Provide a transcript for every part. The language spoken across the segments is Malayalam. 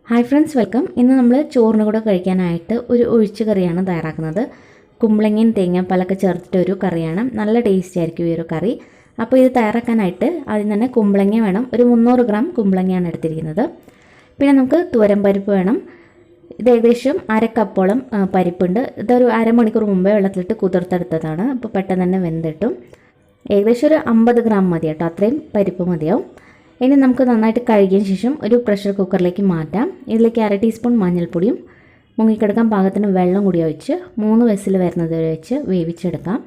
Hi friends, welcome. ഇന്ന് നമ്മൾ ചോറിന് കൂടെ കഴിക്കാനായിട്ട് ഒരു ഒഴിച്ച് കറിയാണ് തയ്യാറാക്കുന്നത്. കുമ്പളങ്ങയും തേങ്ങാപ്പാലൊക്കെ ചേർത്തിട്ട് ഒരു കറിയാണ്. നല്ല ടേസ്റ്റി ആയിരിക്കും ഈ ഒരു കറി. അപ്പോൾ ഇത് തയ്യാറാക്കാനായിട്ട് ആദ്യം തന്നെ കുമ്പളങ്ങ വേണം. ഒരു 300 ഗ്രാം കുമ്പളങ്ങയാണ് എടുത്തിരിക്കുന്നത്. പിന്നെ നമുക്ക് തുവരം പരിപ്പ് വേണം. ഇത് ഏകദേശം അരക്കപ്പോളം പരിപ്പുണ്ട്. ഇതൊരു അരമണിക്കൂർ മുമ്പേ വെള്ളത്തിലിട്ട് കുതിർത്തെടുത്തതാണ്. അപ്പോൾ പെട്ടെന്ന് തന്നെ വെന്തിട്ടും. ഏകദേശം ഒരു 50 ഗ്രാം മതി കേട്ടോ, അത്രയും പരിപ്പ് മതിയാവും. ഇനി നമുക്ക് നന്നായിട്ട് കഴുകിയതിന് ശേഷം ഒരു പ്രഷർ കുക്കറിലേക്ക് മാറ്റാം. ഇതിലേക്ക് 1/2 ടീസ്പൂൺ മഞ്ഞൾപ്പൊടിയും മുങ്ങിക്കിടക്കാൻ പാകത്തിന് വെള്ളം കൂടി ഒഴിച്ച് 3 വിസിൽ വരുന്നത് വരെ വെച്ച് വേവിച്ചെടുക്കാം.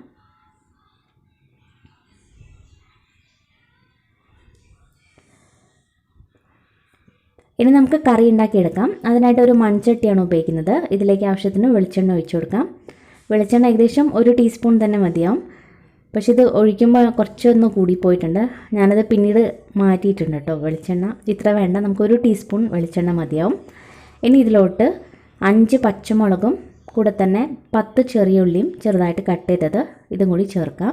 ഇനി നമുക്ക് കറി ഉണ്ടാക്കിയെടുക്കാം. അതിനായിട്ട് ഒരു മൺചട്ടിയാണ് ഉപയോഗിക്കുന്നത്. ഇതിലേക്ക് ആവശ്യത്തിന് വെളിച്ചെണ്ണ ഒഴിച്ചു കൊടുക്കാം. വെളിച്ചെണ്ണ ഏകദേശം 1 ടീസ്പൂൺ തന്നെ മതിയാവും. പക്ഷേ ഇത് ഒഴിക്കുമ്പോൾ കുറച്ചൊന്ന് കൂടിപ്പോയിട്ടുണ്ട്. ഞാനത് പിന്നീട് മാറ്റിയിട്ടുണ്ട് കേട്ടോ. വെളിച്ചെണ്ണ ഇത്ര വേണ്ട, നമുക്ക് 1 ടീസ്പൂൺ വെളിച്ചെണ്ണ മതിയാവും. ഇനി ഇതിലോട്ട് 5 പച്ചമുളകും കൂടെ തന്നെ 10 ചെറിയ ഉള്ളിയും ചെറുതായിട്ട് കട്ട് ചെയ്തത് ഇതും കൂടി ചേർക്കാം.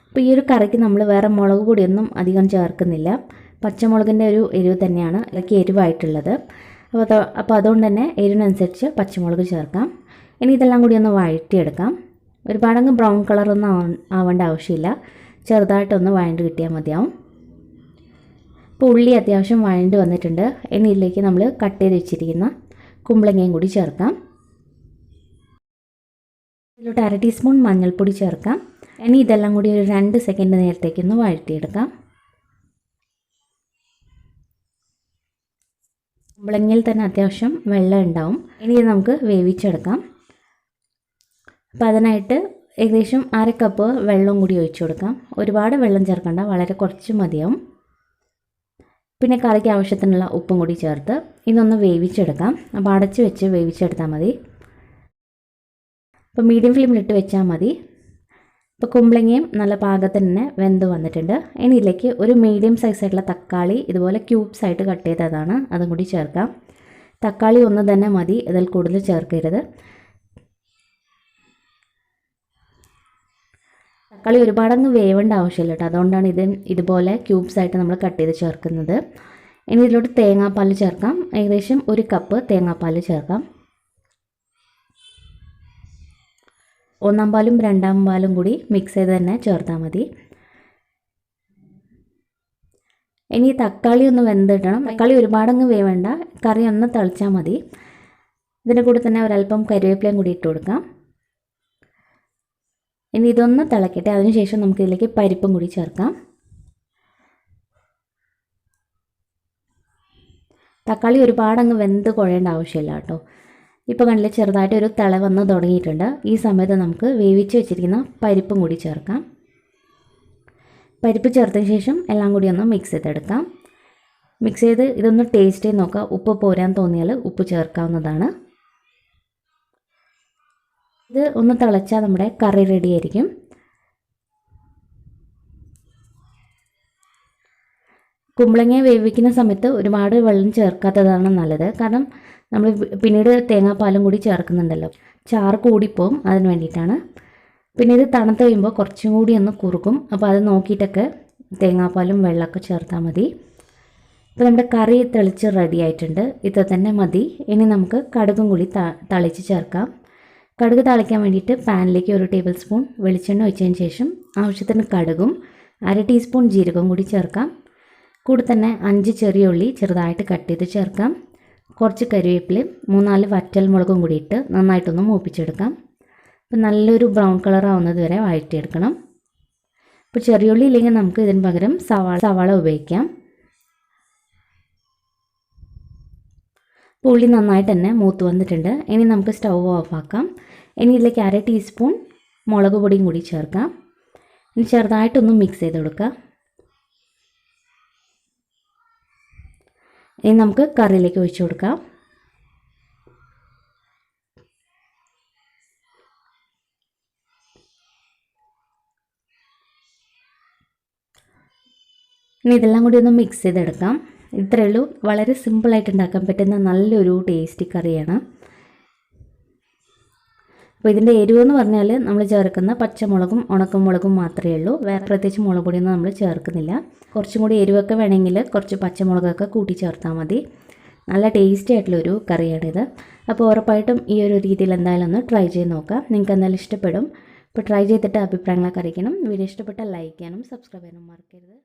അപ്പോൾ ഈ ഒരു കറിക്ക് നമ്മൾ വേറെ മുളക് പൊടിയൊന്നും അധികം ചേർക്കുന്നില്ല. പച്ചമുളകിൻ്റെ ഒരു എരിവ് തന്നെയാണ് ഇതിലേക്ക് എരിവായിട്ടുള്ളത്. അപ്പോൾ അതുകൊണ്ട് തന്നെ എരിവിനനുസരിച്ച് പച്ചമുളക് ചേർക്കാം. ഇനി ഇതെല്ലാം കൂടി ഒന്ന് വഴറ്റിയെടുക്കാം. ഒരുപാടങ്ങ് ബ്രൗൺ കളറൊന്നും ആവേണ്ട ആവശ്യമില്ല. ചെറുതായിട്ടൊന്ന് വഴണ്ട് കിട്ടിയാൽ മതിയാവും. ഇപ്പോൾ ഉള്ളി അത്യാവശ്യം വഴണ്ട് വന്നിട്ടുണ്ട്. ഇനി ഇതിലേക്ക് നമ്മൾ കട്ട് ചെയ്ത് വെച്ചിരിക്കുന്ന കുമ്പളങ്ങയും കൂടി ചേർക്കാം. ഇതിലോട്ട് 1/2 ടീസ്പൂൺ മഞ്ഞൾപ്പൊടി ചേർക്കാം. ഇനി ഇതെല്ലാം കൂടി ഒരു 2 സെക്കൻഡ് നേരത്തേക്കൊന്ന് വഴറ്റിയെടുക്കാം. കുമ്പളങ്ങയിൽ തന്നെ അത്യാവശ്യം വെള്ളം ഉണ്ടാവും. ഇനി ഇത് നമുക്ക് വേവിച്ചെടുക്കാം. അപ്പോൾ അതിനായിട്ട് ഏകദേശം 1/2 കപ്പ് വെള്ളം കൂടി ഒഴിച്ചു കൊടുക്കാം. ഒരുപാട് വെള്ളം ചേർക്കണ്ട, വളരെ കുറച്ച് മതിയാവും. പിന്നെ കറിക്ക് ആവശ്യത്തിനുള്ള ഉപ്പും കൂടി ചേർത്ത് ഇതൊന്ന് വേവിച്ചെടുക്കാം. അപ്പോൾ അടച്ച് വെച്ച് വേവിച്ചെടുത്താൽ മതി. അപ്പോൾ മീഡിയം ഫ്ലെയിമിലിട്ട് വെച്ചാൽ മതി. ഇപ്പോൾ കുമ്പളങ്ങയും നല്ല പാകത്തിന് തന്നെ വെന്ത് വന്നിട്ടുണ്ട്. ഇനി ഇതിലേക്ക് ഒരു മീഡിയം സൈസായിട്ടുള്ള തക്കാളി ഇതുപോലെ ക്യൂബ്സ് ആയിട്ട് കട്ട് ചെയ്തതാണ്, അതും കൂടി ചേർക്കാം. തക്കാളി ഒന്ന് തന്നെ മതി, ഇതിൽ കൂടുതൽ ചേർക്കരുത്. തക്കാളി ഒരുപാടങ്ങ് വേവേണ്ട ആവശ്യമില്ല കേട്ടോ, അതുകൊണ്ടാണ് ഇതുപോലെ ക്യൂബ്സ് ആയിട്ട് നമ്മൾ കട്ട് ചെയ്ത് ചേർക്കുന്നത്. ഇനി ഇതിലോട്ട് തേങ്ങാപ്പാൽ ചേർക്കാം. ഏകദേശം 1 കപ്പ് തേങ്ങാപ്പാൽ ചേർക്കാം. 1-ാം പാലും 2-ാം പാലും കൂടി മിക്സ് ചെയ്ത് തന്നെ ചേർത്താൽ മതി. ഇനി തക്കാളി ഒന്ന് വെന്തിടണം. തക്കാളി ഒരുപാടങ്ങ് വേവേണ്ട, കറി ഒന്ന് തിളച്ചാൽ മതി. ഇതിൻ്റെ കൂടെ തന്നെ ഒരല്പം കരിവേപ്പിലയും കൂടി ഇട്ട് കൊടുക്കാം. ഇനി ഇതൊന്ന് തിളക്കട്ടെ. അതിനുശേഷം നമുക്ക് ഇതിലേക്ക് പരിപ്പും കൂടി ചേർക്കാം. തക്കാളി ഒരുപാടങ്ങ് വെന്ത് കുഴയേണ്ട ആവശ്യമില്ല കേട്ടോ. ഇപ്പോൾ കണ്ടില്ലേ, ചെറുതായിട്ട് ഒരു തിള വന്ന് തുടങ്ങിയിട്ടുണ്ട്. ഈ സമയത്ത് നമുക്ക് വേവിച്ച് വെച്ചിരിക്കുന്ന പരിപ്പും കൂടി ചേർക്കാം. പരിപ്പ് ചേർത്തതിന് ശേഷം എല്ലാം കൂടി ഒന്ന് മിക്സ് ചെയ്തെടുക്കാം. മിക്സ് ചെയ്ത് ഇതൊന്ന് ടേസ്റ്റ് ചെയ്ത് നോക്കുക. ഉപ്പ് പോരാൻ തോന്നിയാൽ ഉപ്പ് ചേർക്കാവുന്നതാണ്. ഇത് ഒന്ന് തിളച്ചാൽ നമ്മുടെ കറി റെഡി ആയിരിക്കും. കുമ്പളങ്ങ വേവിക്കുന്ന സമയത്ത് ഒരുപാട് വെള്ളം ചേർക്കാത്തതാണ് നല്ലത്. കാരണം നമ്മൾ പിന്നീട് തേങ്ങാപ്പാലും കൂടി ചേർക്കുന്നുണ്ടല്ലോ, ചാറ് കൂടിപ്പോവും. അതിന് വേണ്ടിയിട്ടാണ്. പിന്നെ ഇത് തണുത്ത് കഴിയുമ്പോൾ കുറച്ചും കൂടി ഒന്ന് കുറുക്കും. അപ്പോൾ അത് നോക്കിയിട്ടൊക്കെ തേങ്ങാപ്പാലും വെള്ളമൊക്കെ ചേർത്താൽ മതി. ഇപ്പോൾ നമ്മുടെ കറി തെളിച്ച് റെഡി ആയിട്ടുണ്ട്. ഇത് തന്നെ മതി. ഇനി നമുക്ക് കടുകും കൂടി തളിച്ച് ചേർക്കാം. കടുക് താളിക്കാൻ വേണ്ടിയിട്ട് പാനിലേക്ക് 1 ടേബിൾ സ്പൂൺ വെളിച്ചെണ്ണ ഒഴിച്ചതിന് ശേഷം ആവശ്യത്തിന് കടുകും 1/2 ടീസ്പൂൺ ജീരകവും കൂടി ചേർക്കാം. കൂടെ തന്നെ 5 ചെറിയ ഉള്ളി ചെറുതായിട്ട് കട്ട് ചെയ്ത് ചേർക്കാം. കുറച്ച് കരിവേപ്പിലയും 3-4 വറ്റൽമുളകും കൂടി ഇട്ട് നന്നായിട്ടൊന്ന് മൂപ്പിച്ചെടുക്കാം. അപ്പോൾ നല്ലൊരു ബ്രൗൺ കളർ ആവുന്നത് വരെ വഴറ്റിയെടുക്കണം. ഇപ്പോൾ ചെറിയ ഉള്ളി ഇല്ലെങ്കിൽ നമുക്ക് ഇതിന് പകരം സവാള ഉപയോഗിക്കാം. ഉള്ളി നന്നായിട്ട് തന്നെ മൂത്ത് വന്നിട്ടുണ്ട്. ഇനി നമുക്ക് സ്റ്റൗ ഓഫ് ആക്കാം. ഇനി ഇതിലേക്ക് 1/2 ടീസ്പൂൺ മുളക് പൊടിയും കൂടി ചേർക്കാം. ഇനി ചെറുതായിട്ടൊന്ന് മിക്സ് ചെയ്ത് കൊടുക്കാം. ഇനി നമുക്ക് കറിയിലേക്ക് ഒഴിച്ചു കൊടുക്കാം. ഇനി ഇതെല്ലാം കൂടി ഒന്ന് മിക്സ് ചെയ്തെടുക്കാം. ഇത്രയേ ഉള്ളൂ. വളരെ സിമ്പിളായിട്ട് ഉണ്ടാക്കാൻ പറ്റുന്ന നല്ലൊരു ടേസ്റ്റി കറിയാണ്. അപ്പോൾ ഇതിൻ്റെ എരിവെന്ന് പറഞ്ഞാൽ നമ്മൾ ചേർക്കുന്ന പച്ചമുളകും ഉണക്കമുളകും മാത്രമേ ഉള്ളൂ. വേറെ പ്രത്യേകിച്ച് മുളക് പൊടിയൊന്നും നമ്മൾ ചേർക്കുന്നില്ല. കുറച്ചും കൂടി എരിവൊക്കെ വേണമെങ്കിൽ കുറച്ച് പച്ചമുളകൊക്കെ കൂട്ടി ചേർത്താൽ മതി. നല്ല ടേസ്റ്റി ആയിട്ടുള്ളൊരു കറിയാണിത്. അപ്പോൾ ഉറപ്പായിട്ടും ഈ ഒരു രീതിയിൽ എന്തായാലും ഒന്ന് ട്രൈ ചെയ്ത് നോക്കാം. നിങ്ങൾക്ക് എന്തായാലും ഇഷ്ടപ്പെടും. അപ്പോൾ ട്രൈ ചെയ്തിട്ട് അഭിപ്രായങ്ങളൊക്കെ അറിയിക്കണം. വീഡിയോ ഇഷ്ടപ്പെട്ടാൽ ലൈക്ക് ചെയ്യാനും സബ്സ്ക്രൈബ് ചെയ്യാനും മറക്കരുത്.